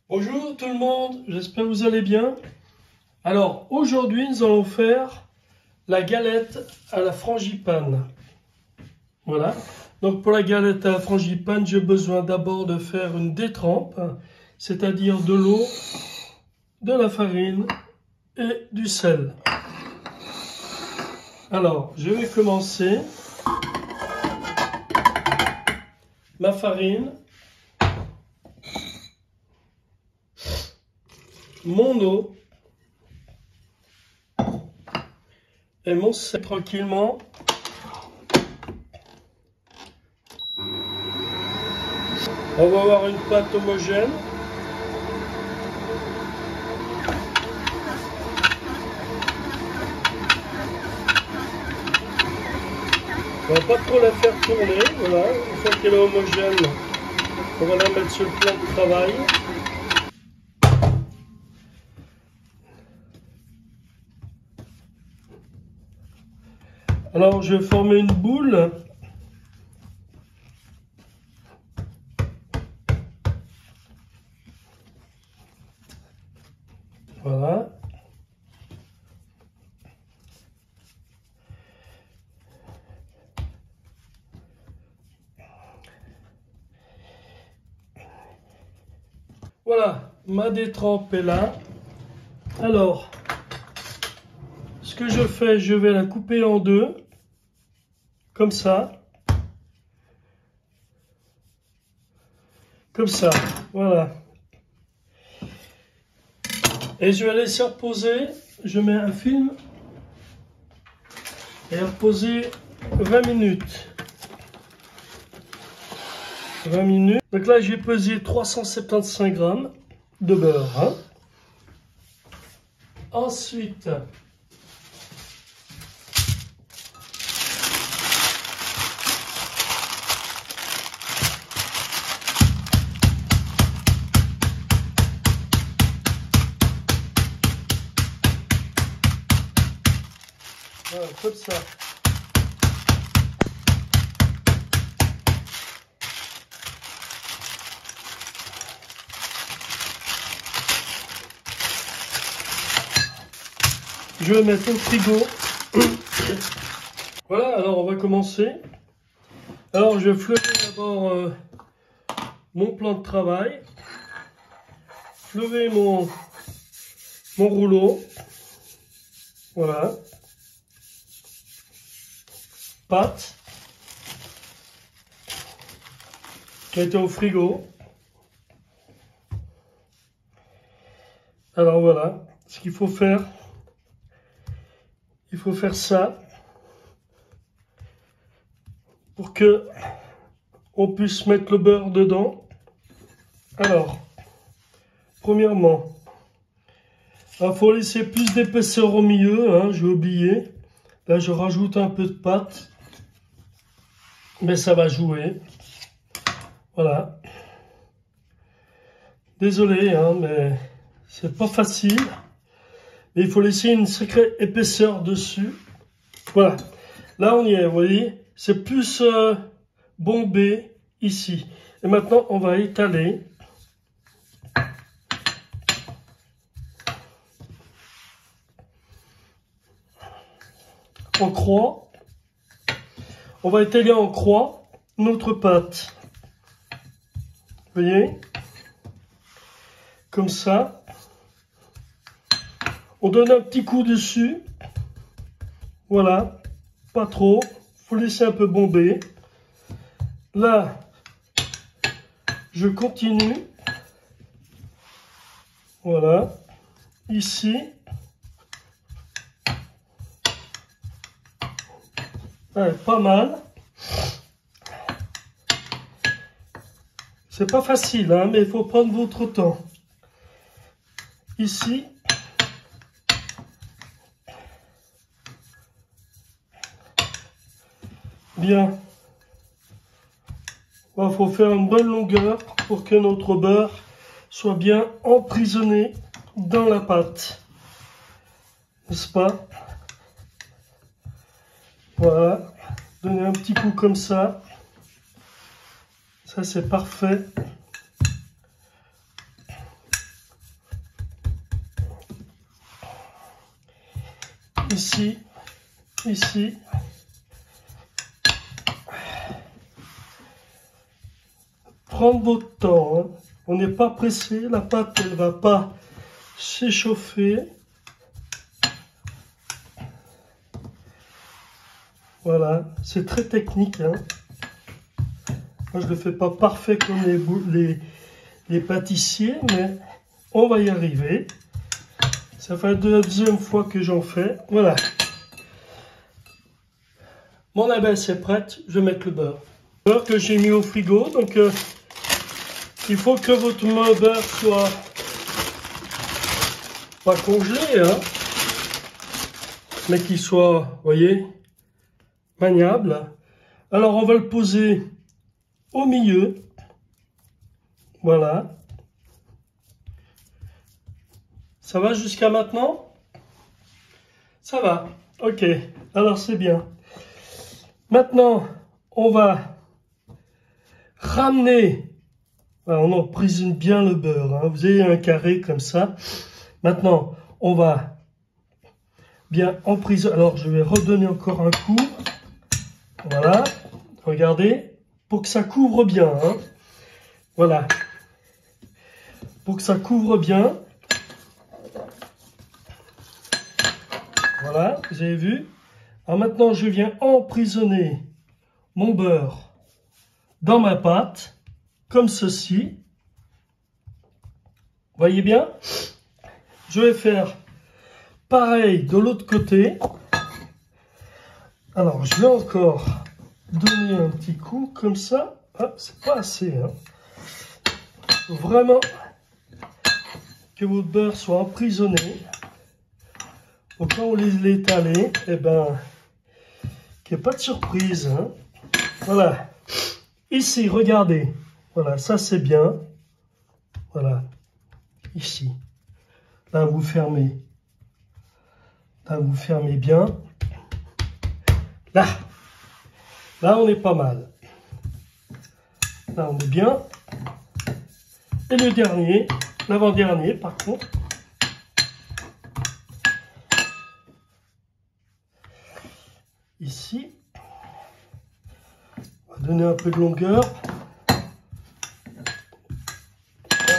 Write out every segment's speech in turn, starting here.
Bonjour tout le monde, j'espère que vous allez bien. Alors aujourd'hui nous allons faire la galette à la frangipane. Voilà, donc pour la galette à la frangipane, j'ai besoin d'abord de faire une détrempe, c'est-à-dire de l'eau, de la farine et du sel. Alors je vais commencer ma farine, mon eau et mon sel tranquillement. On va avoir une pâte homogène. On va pas trop la faire tourner, voilà. Une fois qu'elle est homogène, on va la mettre sur le plan de travail. Alors je vais former une boule. Voilà. Voilà, ma détrempe est là. Alors, ce que je fais, je vais la couper en deux, comme ça. Comme ça, voilà. Et je vais laisser reposer, je mets un film et reposer 20 minutes. 20 minutes. Donc là, j'ai pesé 375 grammes de beurre. Hein. Ensuite, voilà, comme ça. Je vais mettre au frigo. Voilà, alors on va commencer. Alors je vais fleurer d'abord mon plan de travail. Fleurer mon rouleau. Voilà. Pâte. Qui a été au frigo. Alors voilà, ce qu'il faut faire. Il faut faire ça pour que on puisse mettre le beurre dedans. Alors, premièrement, il faut laisser plus d'épaisseur au milieu, hein, j'ai oublié. Là, je rajoute un peu de pâte, mais ça va jouer. Voilà. Désolé, hein, mais c'est pas facile. Mais il faut laisser une sacrée épaisseur dessus. Voilà. Là, on y est, vous voyez. C'est plus bombé ici. Et maintenant, on va étaler. En croix. On va étaler en croix notre pâte. Vous voyez? Comme ça. On donne un petit coup dessus. Voilà. Pas trop. Faut laisser un peu bomber. Là, je continue. Voilà. Ici. Ouais, pas mal. C'est pas facile, hein, mais il faut prendre votre temps. Ici. Bien. Il faut faire une bonne longueur pour que notre beurre soit bien emprisonné dans la pâte. N'est-ce pas? Voilà. Donner un petit coup comme ça. Ça, c'est parfait. ici, ici. Prendre votre temps, hein. On n'est pas pressé, la pâte elle va pas s'échauffer. Voilà, c'est très technique, hein. Moi je le fais pas parfait comme les pâtissiers, mais on va y arriver. Ça fait la deuxième fois que j'en fais. Voilà. Mon abeille c'est prête, je vais mettre le beurre. Le beurre que j'ai mis au frigo, donc il faut que votre beurre soit pas congelé, hein, mais qu'il soit, vous voyez, maniable. Alors on va le poser au milieu. Voilà. Ça va jusqu'à maintenant? Ça va. Ok. Alors c'est bien. Maintenant, on va ramener. Alors, on emprisonne bien le beurre, hein. Vous avez un carré comme ça. Maintenant, on va bien emprisonner. Alors, je vais redonner encore un coup. Voilà. Regardez. Pour que ça couvre bien, hein. Voilà. Pour que ça couvre bien. Voilà, vous avez vu. Alors maintenant, je viens emprisonner mon beurre dans ma pâte. Comme ceci. Voyez bien? Je vais faire pareil de l'autre côté. Alors, je vais encore donner un petit coup comme ça. Ah, c'est pas assez, hein. Il faut vraiment que votre beurre soit emprisonné. Donc, quand on l'étaler, eh ben, qu'il n'y ait pas de surprise, hein. Voilà. Ici, regardez. Voilà, ça c'est bien. Voilà, ici. Là, vous fermez. Là, vous fermez bien. Là. Là, on est pas mal. Là, on est bien. Et le dernier, l'avant-dernier, par contre. Ici. On va donner un peu de longueur.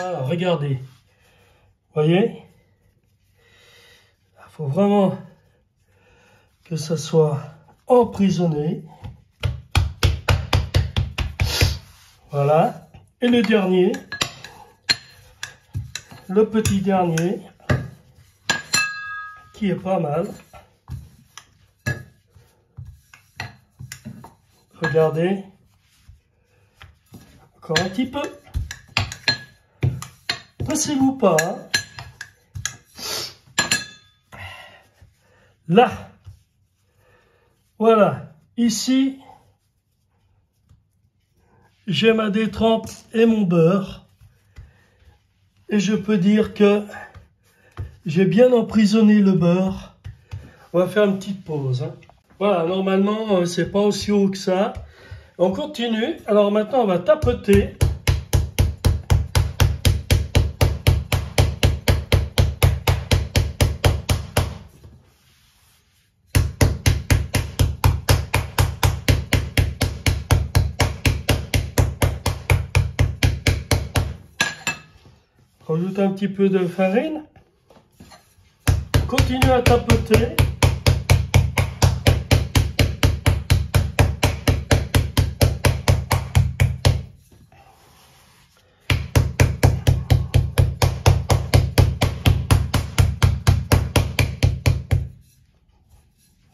Voilà, regardez. Vous voyez? Il faut vraiment que ça soit emprisonné. Voilà. Et le dernier, le petit dernier, qui est pas mal. Regardez. Encore un petit peu. Pressez-vous pas. Hein. Là. Voilà. Ici, j'ai ma détrempe et mon beurre. Et je peux dire que j'ai bien emprisonné le beurre. On va faire une petite pause. Hein. Voilà, normalement, c'est pas aussi haut que ça. On continue. Alors maintenant, on va tapoter. Rajoute un petit peu de farine. Continue à tapoter.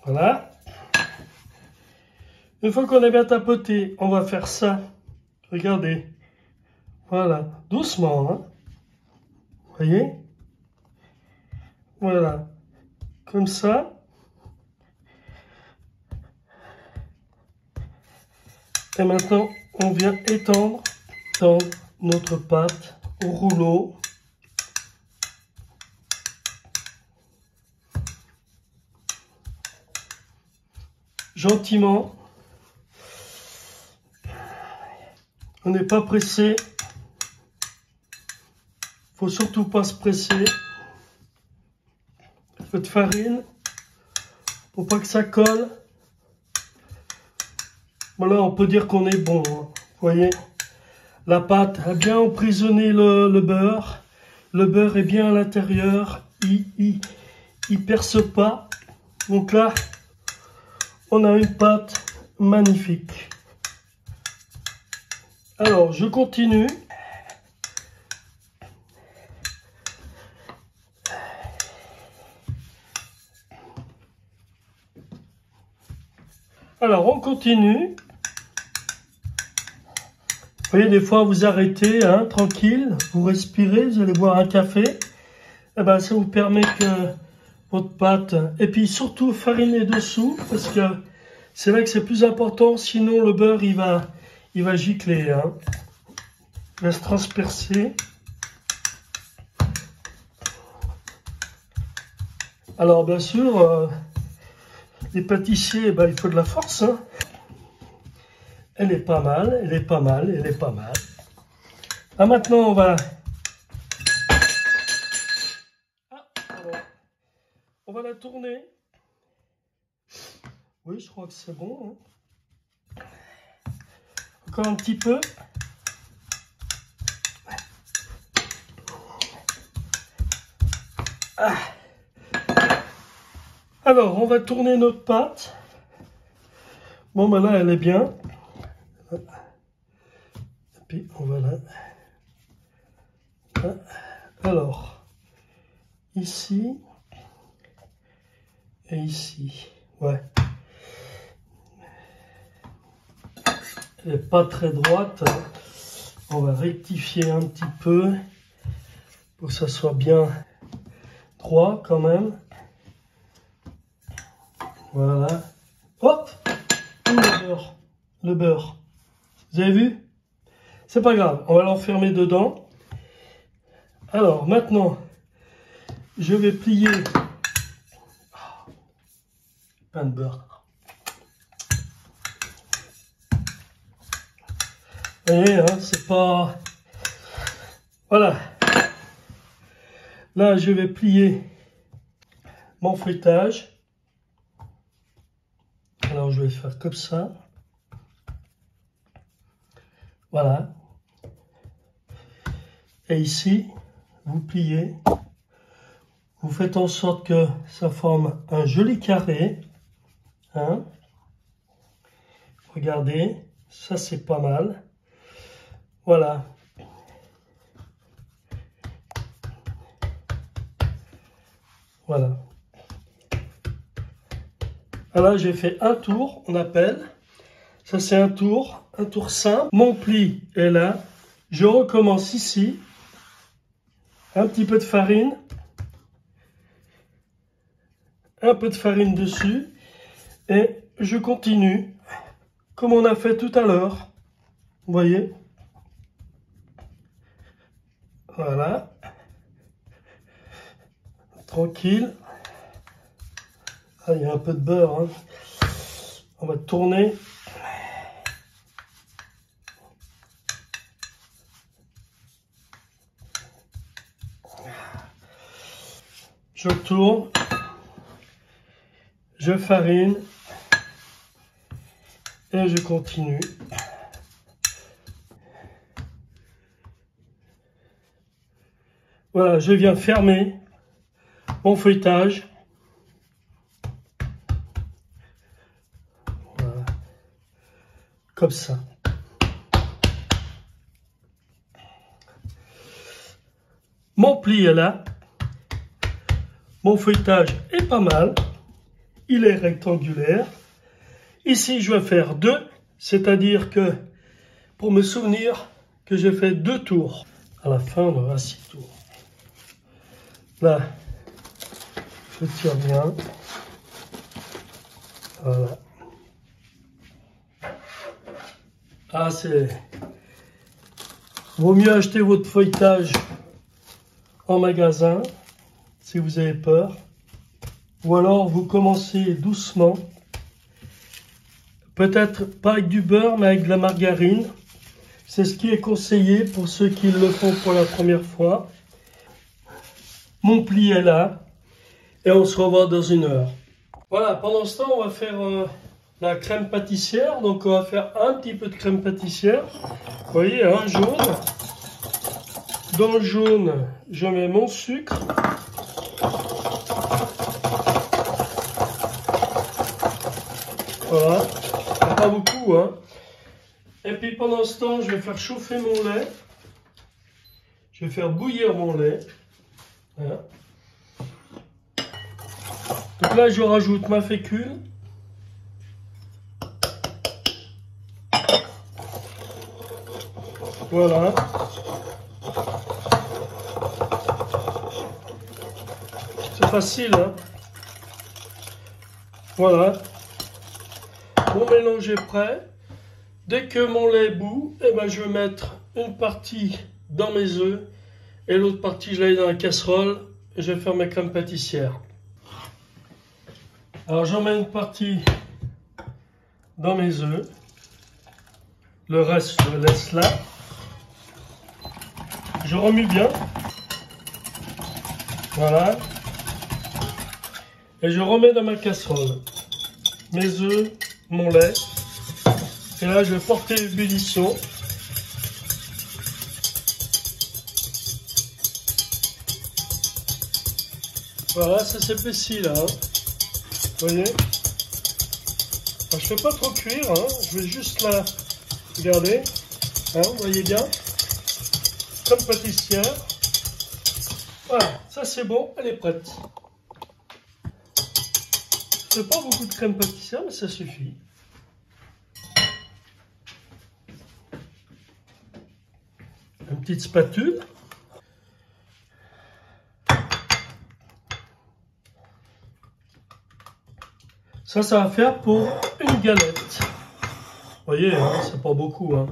Voilà. Une fois qu'on a bien tapoté, on va faire ça. Regardez. Voilà. Doucement, hein. Voyez? Voilà. Comme ça. Et maintenant, on vient étendre notre pâte au rouleau. Gentiment. On n'est pas pressé. Faut surtout pas se presser. Un peu de farine. Faut pas que ça colle. Voilà, on peut dire qu'on est bon. Hein. Vous voyez, la pâte a bien emprisonné le beurre. Le beurre est bien à l'intérieur. Il perce pas. Donc là, on a une pâte magnifique. Alors, je continue. Alors, on continue. Vous voyez, des fois, vous arrêtez, hein, tranquille, vous respirez, vous allez boire un café. Et ben, ça vous permet que votre pâte, et puis surtout fariner dessous, parce que c'est là que c'est plus important, sinon le beurre, il va gicler, hein. Il va se transpercer. Alors, bien sûr, les pâtissiers, ben, il faut de la force, hein. Elle est pas mal, elle est pas mal, elle est pas mal. Ah, maintenant, on va... On va la tourner. Oui, je crois que c'est bon. Hein. Encore un petit peu. Ah. Alors, on va tourner notre pâte. Bon, ben là, elle est bien. Et puis, on va là. Alors, ici et ici. Ouais. Elle n'est pas très droite. On va rectifier un petit peu pour que ça soit bien droit quand même. Voilà. Hop! Le beurre. Le beurre. Vous avez vu? C'est pas grave. On va l'enfermer dedans. Alors, maintenant, je vais plier. Plein de beurre. Vous voyez, hein, c'est pas... Voilà. Là, je vais plier mon feuilletage. Alors, je vais faire comme ça. Voilà. Et ici, vous pliez. Vous faites en sorte que ça forme un joli carré. Hein? Regardez, ça c'est pas mal. Voilà. Voilà. Alors j'ai fait un tour, on appelle. Ça c'est un tour simple. Mon pli est là. Je recommence ici. Un petit peu de farine. Un peu de farine dessus. Et je continue comme on a fait tout à l'heure. Vous voyez? Voilà. Tranquille. Ah, il y a un peu de beurre. Hein. On va tourner. Je tourne. Je farine. Et je continue. Voilà, je viens fermer mon feuilletage. Voilà. Comme ça. Mon pli est là. Mon feuilletage est pas mal. Il est rectangulaire. Ici, je vais faire 2, c'est-à-dire que pour me souvenir que j'ai fait 2 tours. À la fin, on aura 6 tours. Là, je tire bien. Voilà. Ah, c'est... Vaut mieux acheter votre feuilletage en magasin, si vous avez peur. Ou alors, vous commencez doucement. Peut-être pas avec du beurre, mais avec de la margarine. C'est ce qui est conseillé pour ceux qui le font pour la première fois. Mon pli est là. Et on se revoit dans 1 heure. Voilà, pendant ce temps, on va faire la crème pâtissière. Donc, on va faire un petit peu de crème pâtissière. Vous voyez, un jaune. Dans le jaune, je mets mon sucre. Voilà, pas beaucoup, hein. Et puis pendant ce temps, je vais faire chauffer mon lait. Je vais faire bouillir mon lait. Voilà. Donc là, je rajoute ma fécule. Voilà. C'est facile, hein. Voilà. Mon mélange est prêt. Dès que mon lait bout, eh ben, je vais mettre une partie dans mes œufs et l'autre partie, je la mets dans la casserole et je vais faire ma crème pâtissière. Alors, j'en mets une partie dans mes œufs. Le reste, je le laisse là. Je remue bien. Voilà. Et je remets dans ma casserole mes œufs, mon lait. Et là, je vais porter l'ébullition. Voilà, ça s'épaissit là. Hein. Vous voyez? Alors, je ne fais pas trop cuire. Hein. Je vais juste la regarder. Hein, vous voyez bien? Comme pâtissière. Voilà, ça c'est bon, elle est prête. Je ne fais pas beaucoup de crème pâtissière, mais ça suffit. Une petite spatule. Ça va faire pour une galette. Vous voyez, hein, c'est pas beaucoup. Hein.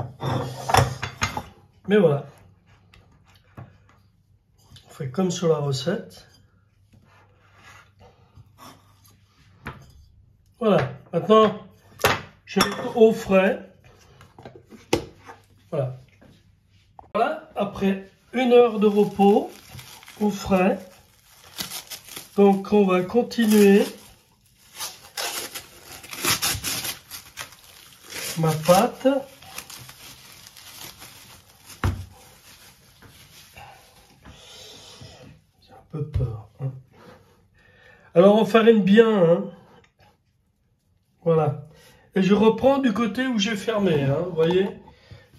Mais voilà. On fait comme sur la recette. Voilà. Maintenant, je mets au frais. Voilà. Voilà, après 1 heure de repos au frais, donc on va continuer ma pâte. J'ai un peu peur. Hein. Alors on farine bien. Hein. Voilà. Et je reprends du côté où j'ai fermé. Hein, vous voyez ?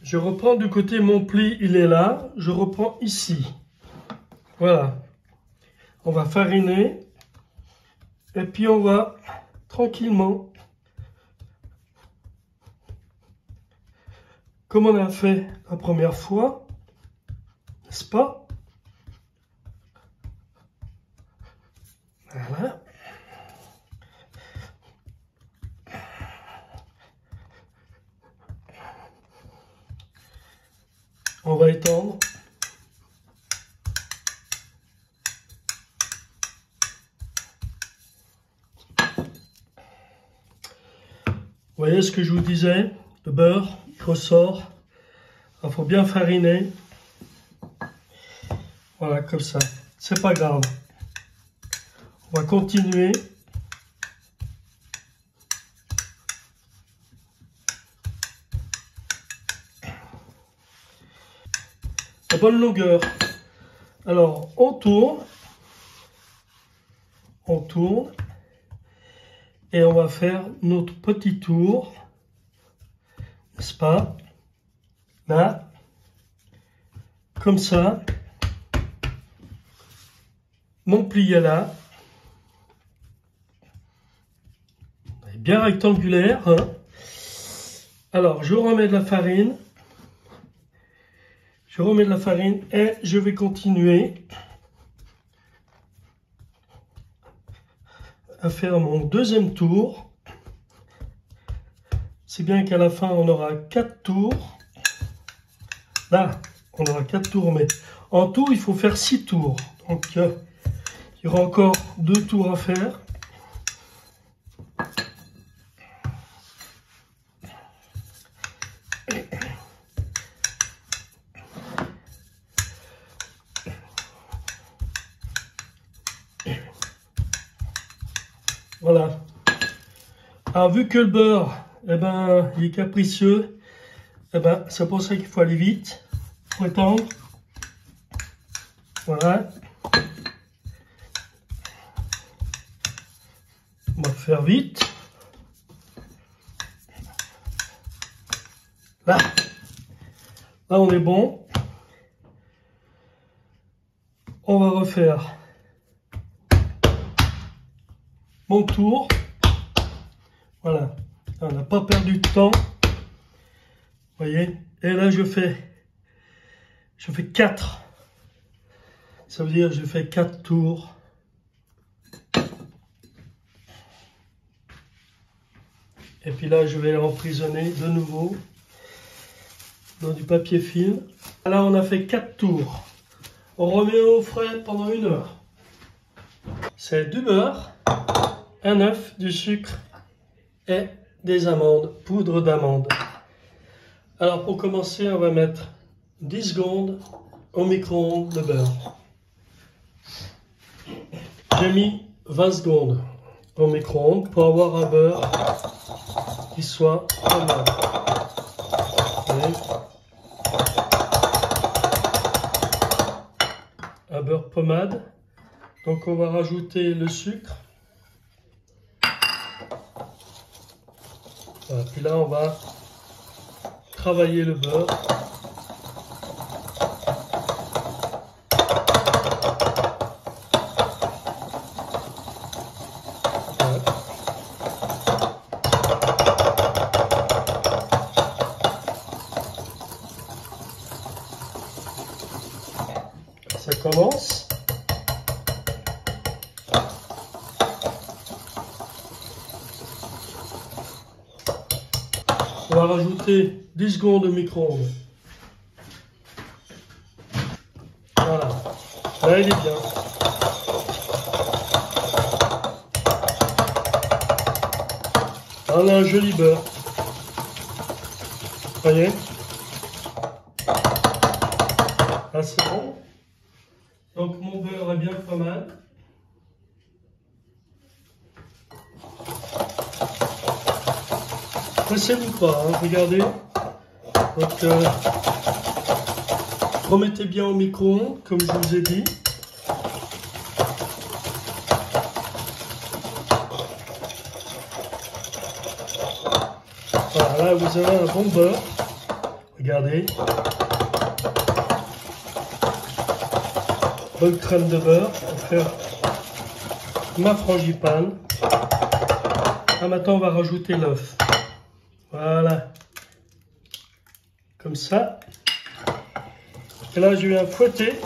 Je reprends du côté, mon pli, il est là. Je reprends ici. Voilà. On va fariner. Et puis on va tranquillement, comme on a fait la première fois, n'est-ce pas? Voilà. On va étendre. Vous voyez ce que je vous disais? Le beurre, il ressort. Il faut bien fariner. Voilà, comme ça. C'est pas grave. On va continuer. La bonne longueur. Alors, on tourne, et on va faire notre petit tour, n'est-ce pas? Là, comme ça, mon pli est là, bien rectangulaire. Hein. Alors, je remets de la farine. Je remets de la farine et je vais continuer à faire mon deuxième tour. C'est bien qu'à la fin, on aura 4 tours. Là, on aura 4 tours, mais en tout, il faut faire 6 tours. Donc, il y aura encore 2 tours à faire. Voilà. Alors vu que le beurre, eh ben, il est capricieux, eh ben, c'est pour ça qu'il faut aller vite, faut étendre. Voilà. On va faire vite. Là, là on est bon. On va refaire mon tour. Voilà, on n'a pas perdu de temps. Vous voyez, et là je fais 4. Ça veut dire que je fais 4 tours. Et puis là, je vais l'emprisonner de nouveau dans du papier film. Là, on a fait 4 tours. On remet au frais pendant 1 heure. C'est du beurre, un œuf, du sucre et des amandes, poudre d'amande. Alors pour commencer, on va mettre 10 secondes au micro-ondes de beurre. J'ai mis 20 secondes au micro-ondes pour avoir un beurre qui soit pommade. Un beurre pommade. Donc on va rajouter le sucre. Voilà, puis là on va travailler le beurre. Voilà. Ça commence. On va rajouter 10 secondes au micro-ondes. Voilà. Là, il est bien. On a un joli beurre. Vous voyez? Là, c'est bon. Donc, mon beurre est bien pas mal. Pressez-vous pas, hein, regardez. Donc, remettez bien au micro-ondes, comme je vous ai dit. Voilà, là vous avez un bon beurre. Regardez. Bonne crème de beurre pour faire ma frangipane. Ah, maintenant on va rajouter l'œuf. Voilà. Comme ça. Et là je viens fouetter.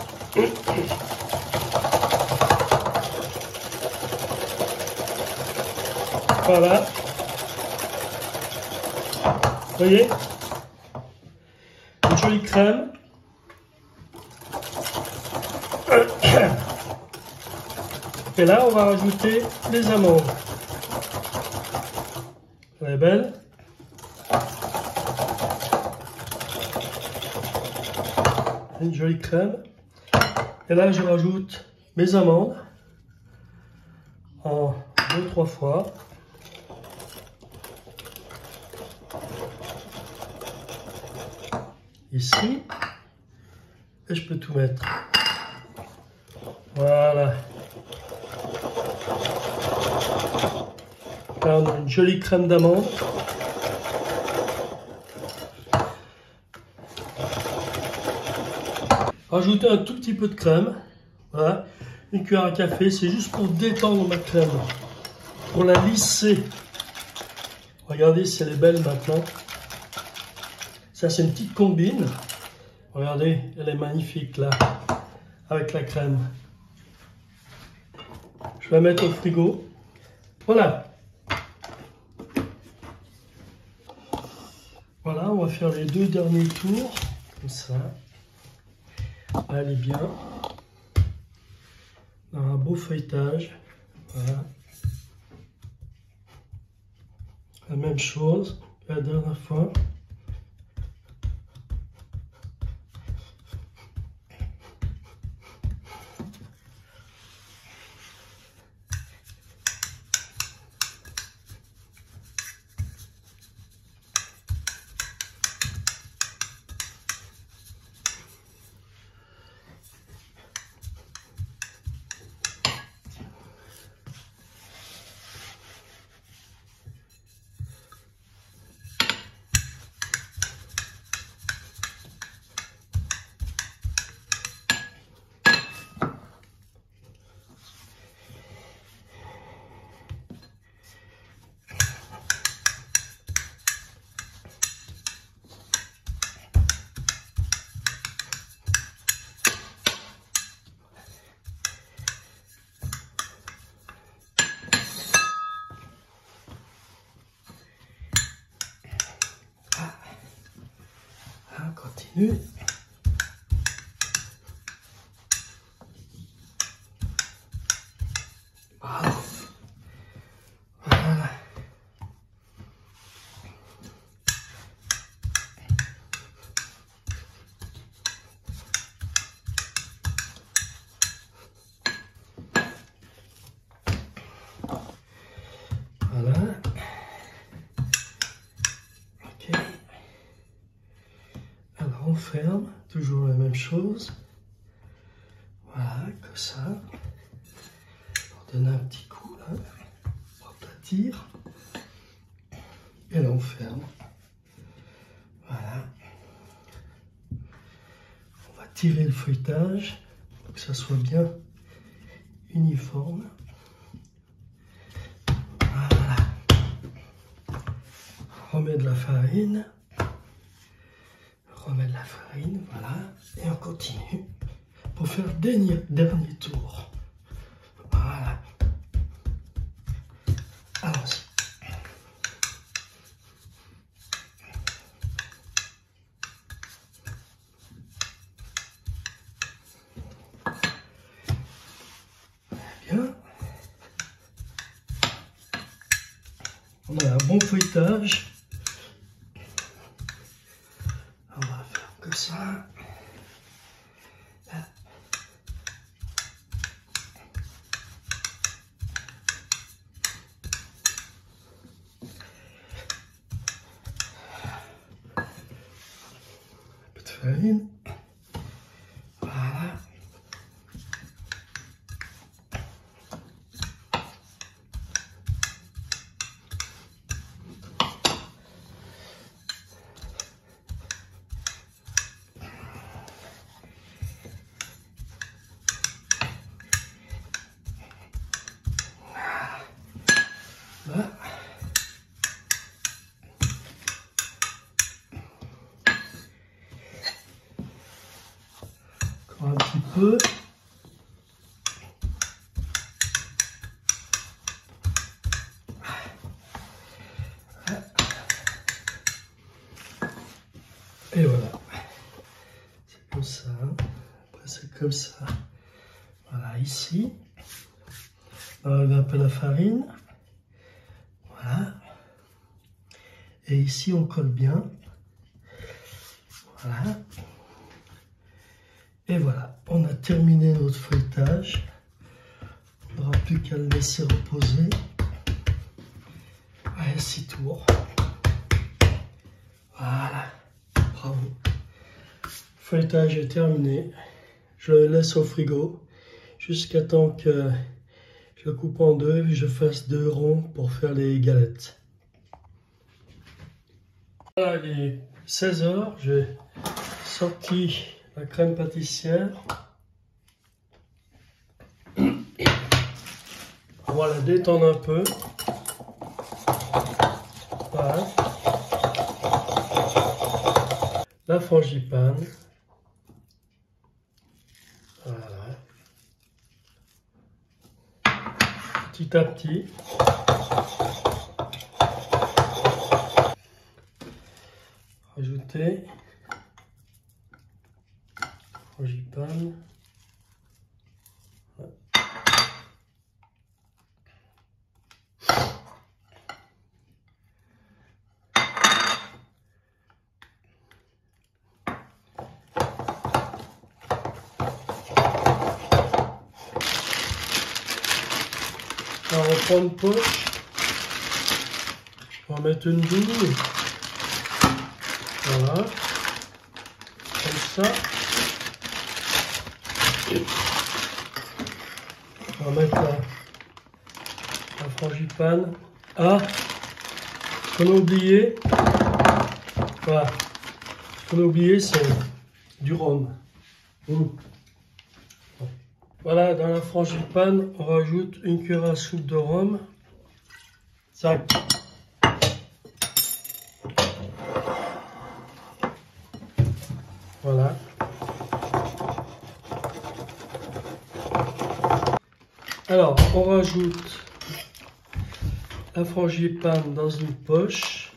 Voilà. Vous voyez? Une jolie crème. Et là, on va rajouter les amandes. Elle est belle. Une jolie crème. Et là, je rajoute mes amandes en 2-3 fois. Ici. Et je peux tout mettre. Voilà. Là, on a une jolie crème d'amande. Rajoutez un tout petit peu de crème. Voilà. Une cuillère à café. C'est juste pour détendre ma crème. Pour la lisser. Regardez si elle est belle maintenant. Ça, c'est une petite combine. Regardez, elle est magnifique là. Avec la crème. Je vais la mettre au frigo. Voilà. Voilà, on va faire les 2 derniers tours. Comme ça. Elle est bien. Dans un beau feuilletage. Voilà. La même chose que la dernière fois. continue. Voilà. Voilà. Voilà. Ok. Alors on ferme, toujours la même chose. Voilà, comme ça. On donne un petit coup là, pour aplatir. Et là on ferme. Voilà. On va tirer le feuilletage pour que ça soit bien uniforme. Voilà. On remet de la farine. On remet de la farine, voilà. Et on continue pour faire le dernier tour. Voilà. Allons-y. Bien. On a un bon feuilletage. On va faire comme ça. Là. Un peu de farine. Voilà. Là. Encore un petit peu. Et voilà. C'est comme ça. Après c'est comme ça. Voilà, ici. On enlève un peu la farine. Voilà. Et ici, on colle bien. Voilà. Et voilà, on a terminé notre feuilletage. On n'aura plus qu'à le laisser reposer. Allez, 6 tours. Voilà. Bravo. Le feuilletage est terminé. Je le laisse au frigo jusqu'à temps que je le coupe en deux et je fasse 2 ronds pour faire les galettes. Voilà, il est 16 h, j'ai sorti la crème pâtissière. On va la détendre un peu. Voilà. La frangipane. Voilà. Petit à petit. Rajouter frangipane. Ouais. On va reprendre une poche. On va mettre une douille. Voilà. Comme ça. On va mettre la frangipane. Ah, ce qu'on a oublié. Voilà. Ce qu'on a oublié, c'est du rhum. Voilà, dans la frangipane, on rajoute une cuillère à soupe de rhum. Zac. Voilà. Alors, on rajoute la frangipane dans une poche.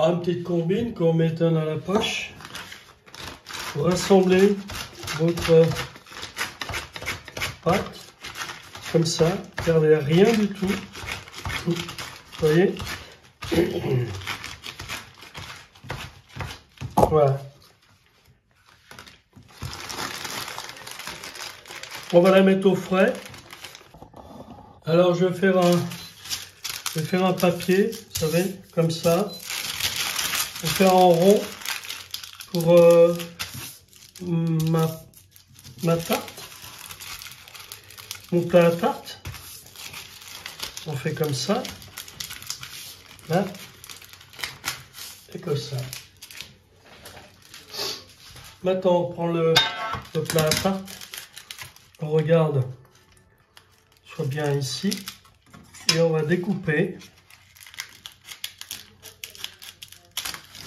une petite combine qu'on met dans la poche pour rassembler votre pâte comme ça. Regardez, rien du tout. Vous voyez? Voilà. On va la mettre au frais. Alors je vais faire un papier, vous savez, comme ça. Je vais faire en rond pour ma tarte, mon plat à tarte. On fait comme ça, là, et comme ça. Maintenant on prend le plat à tarte, on regarde, soit bien ici, et on va découper.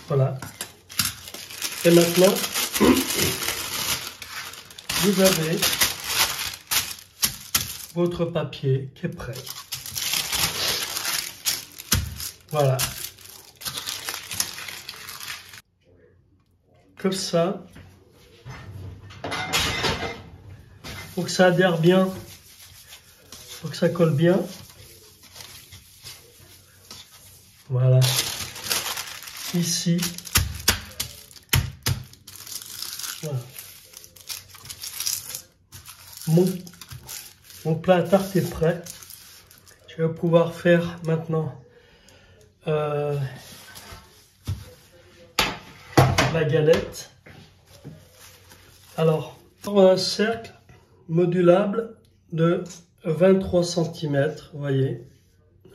Voilà. Et maintenant, vous avez votre papier qui est prêt. Voilà. Comme ça. Pour que ça adhère bien. Pour que ça colle bien. Voilà. Ici. Voilà. Mon plat à tarte est prêt. Je vais pouvoir faire maintenant la galette. Alors, on a un cercle modulable de 23 cm. Vous voyez,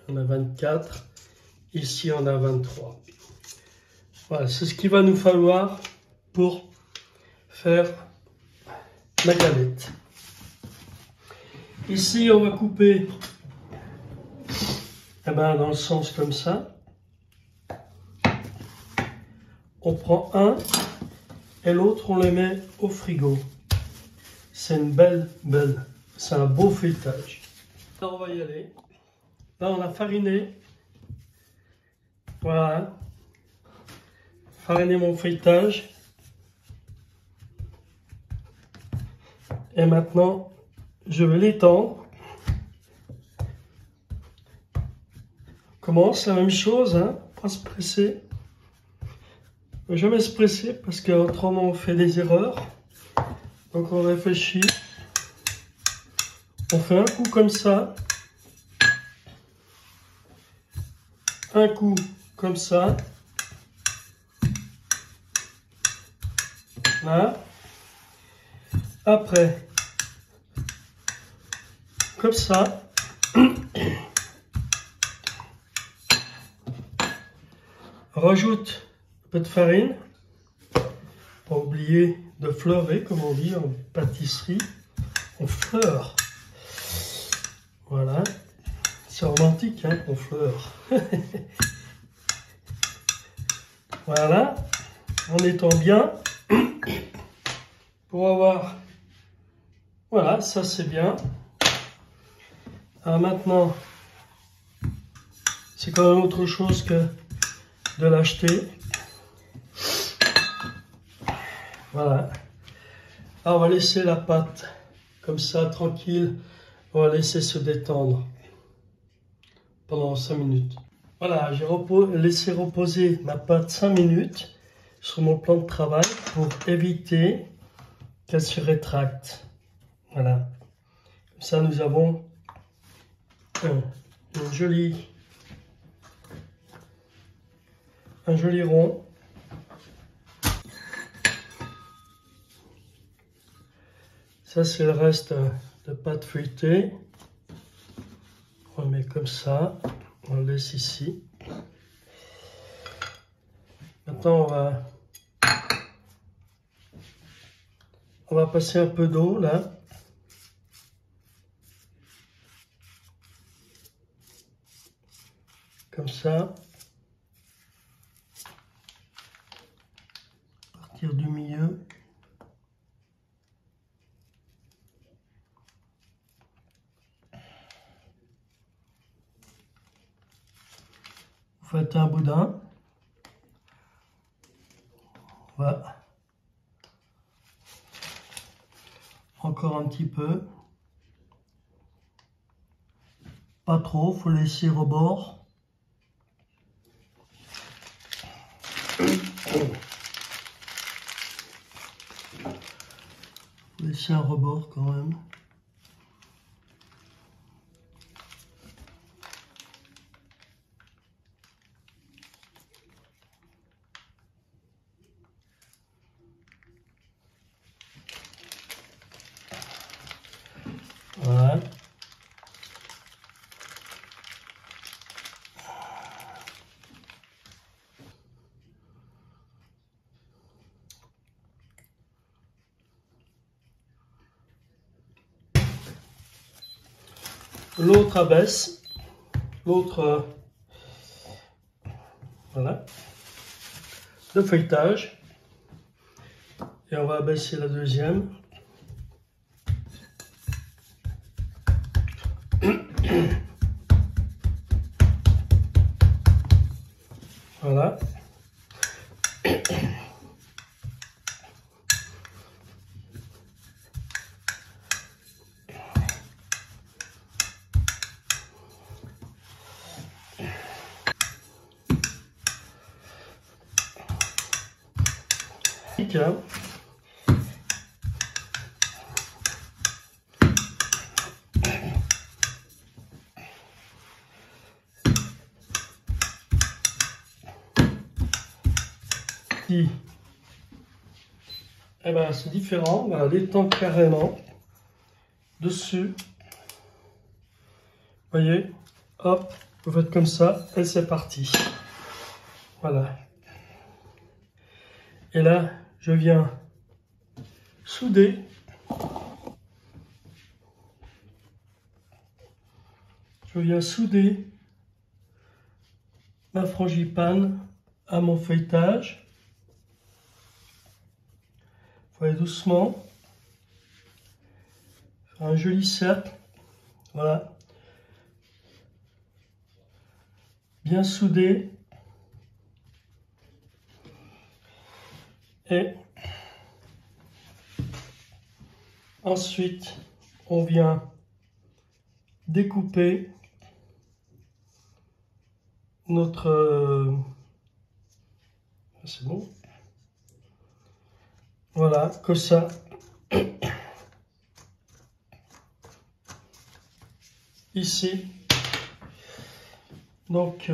on a 24. Ici, on a 23. Voilà, c'est ce qu'il va nous falloir pour faire la galette. Ici, on va couper dans le sens comme ça. On prend un et l'autre, on les met au frigo. C'est une c'est un beau feuilletage. Là, on va y aller. Là, on a fariné. Voilà. Fariner mon feuilletage. Et maintenant, je vais l'étendre. On commence la même chose, hein, pas se presser. Ne jamais se presser parce qu'autrement on fait des erreurs. Donc on réfléchit. On fait un coup comme ça. Un coup comme ça. Là. Après, comme ça. Rajoute un peu de farine. Pas oublier de fleurer, comme on dit en pâtisserie. On fleure. Voilà. C'est romantique, hein, on fleure. Voilà. On étend bien. Pour avoir... Voilà, ça c'est bien. Alors maintenant, c'est quand même autre chose que de l'acheter. Voilà. Alors on va laisser la pâte comme ça, tranquille. On va laisser se détendre pendant 5 minutes. Voilà, j'ai laissé reposer ma pâte 5 minutes sur mon plan de travail pour éviter qu'elle se rétracte. Voilà. Comme ça, nous avons un joli rond. Ça, c'est le reste de pâte feuilletée. On le met comme ça. On le laisse ici. Maintenant, on va passer un peu d'eau là. Comme ça. À partir du milieu. Vous faites un boudin. Voilà. Encore un petit peu. Pas trop, faut laisser rebord. Laisser un rebord quand même. Voilà. L'autre abaisse, l'autre, voilà, le feuilletage, et on va abaisser la deuxième. Voilà. Ici, eh ben, c'est différent, on va l'étendre carrément dessus. Vous voyez, hop, vous faites comme ça et c'est parti. Voilà. Et là, je viens souder. Je viens souder ma frangipane à mon feuilletage. Il faut aller doucement. Faire un joli cercle. Voilà. Bien soudé. Et ensuite, on vient découper notre... c'est bon. Voilà, comme ça. Ici. Donc,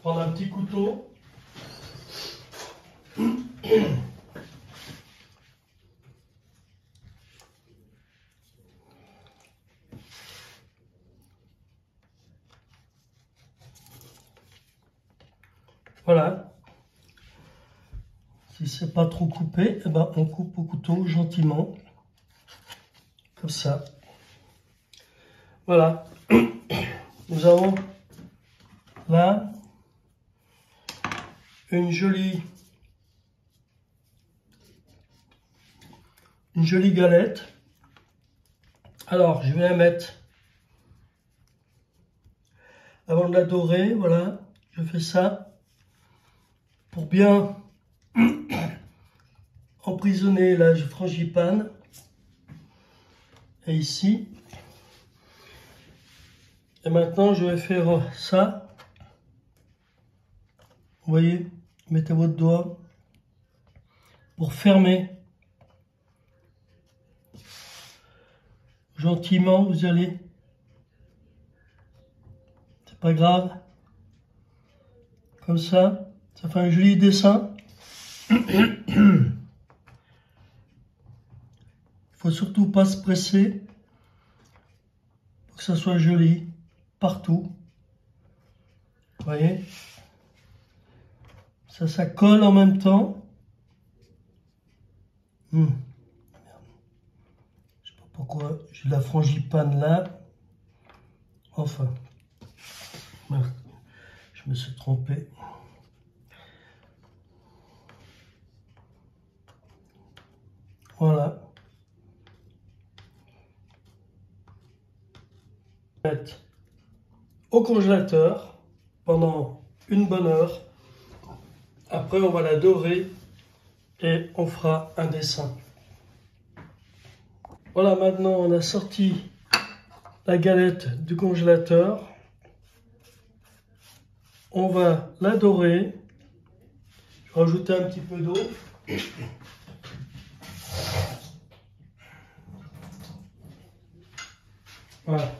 prendre un petit couteau. Voilà. Si c'est pas trop coupé, eh ben on coupe au couteau gentiment. Comme ça. Voilà. Nous avons là une jolie galette. Alors, je vais la mettre avant de la dorer. Voilà, je fais ça pour bien emprisonner la frangipane. Et ici. Et maintenant, je vais faire ça. Vous voyez, mettez votre doigt pour fermer. Gentiment, vous allez. C'est pas grave. Comme ça, ça fait un joli dessin. Il faut surtout pas se presser pour que ça soit joli partout. Vous voyez, ça colle en même temps. Je sais pas pourquoi j'ai la frangipane là. Enfin, je me suis trompé. Voilà. Mettre au congélateur pendant une bonne heure Après, on va la dorer et on fera un dessin. Voilà, maintenant on a sorti la galette du congélateur. On va la dorer. Je vais rajouter un petit peu d'eau. Voilà,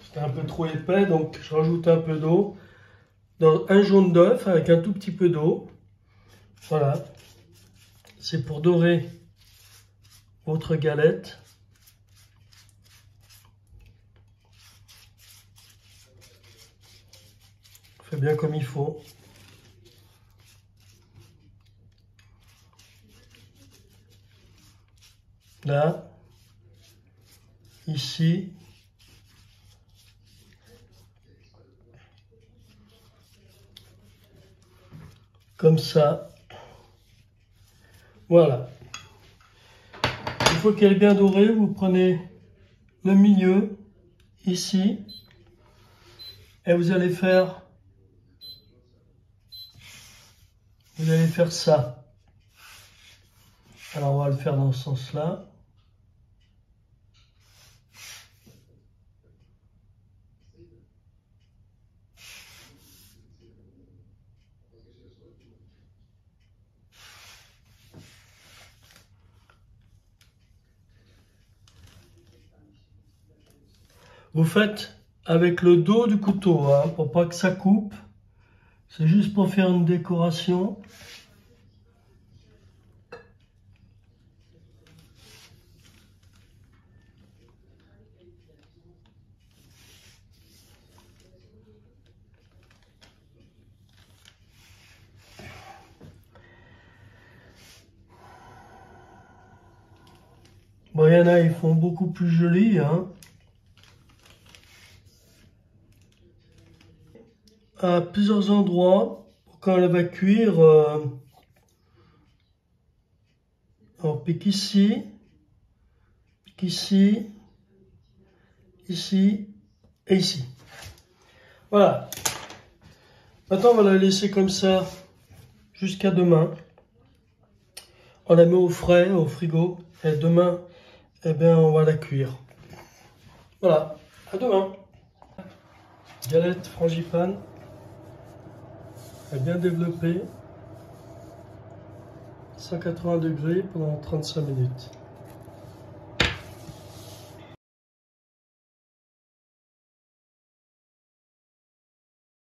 c'était un peu trop épais, donc je rajoute un peu d'eau. Dans un jaune d'œuf avec un tout petit peu d'eau. Voilà, c'est pour dorer votre galette. Fait bien comme il faut. Là, ici, comme ça. Voilà. Il faut qu'elle est bien dorée. Vous prenez le milieu, ici, et vous allez faire ça. Alors on va le faire dans ce sens-là. Vous faites avec le dos du couteau, hein, pour pas que ça coupe. C'est juste pour faire une décoration. Bon, il y en a, ils font beaucoup plus joli, hein. À plusieurs endroits, quand elle va cuire, on pique ici, ici et ici. Voilà. Maintenant, on va la laisser comme ça jusqu'à demain. On la met au frais, au frigo, et demain, eh bien, on va la cuire. Voilà, à demain. Galette frangipane, bien développée, 180 degrés pendant 35 minutes.